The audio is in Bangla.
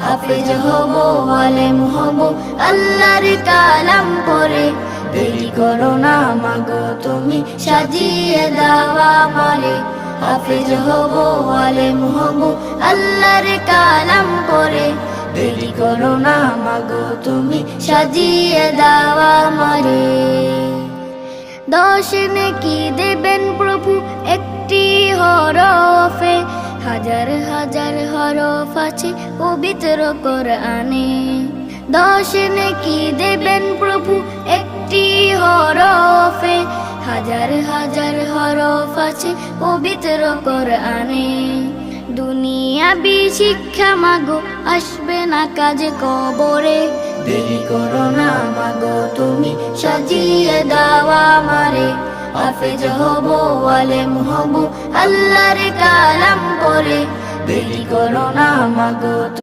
হাফেজ হব আলেম হব আল্লাহর কালাম পড়ে, দেরি করো না মাগো তুমি সাজিয়ে দাও আমারে। হাফেজ হব আলেম হব আল্লাহর কালাম পড়ে, দেরি করো না মাগো তুমি সাজিয়ে দাও আমারে। 10 নেকি দেবেন প্রভু একটি হরফে, হাজার হাজার হরফ আছে পবিত্র কোরআনে। 10 নেকি দেবেন প্রভু একটি হরফে, হাজার হাজার হরফ আছে পবিত্র কোরআনে। দুনিয়াবি শিক্ষা মাগো আসবে না কাজে কবরে, দেরি করো না মাগো তুমি সাজিয়ে দাও আমারে। হাফেজ হব আলেম হব আল্লাহর কালাম পড়ে, দেরি করো না মাগো।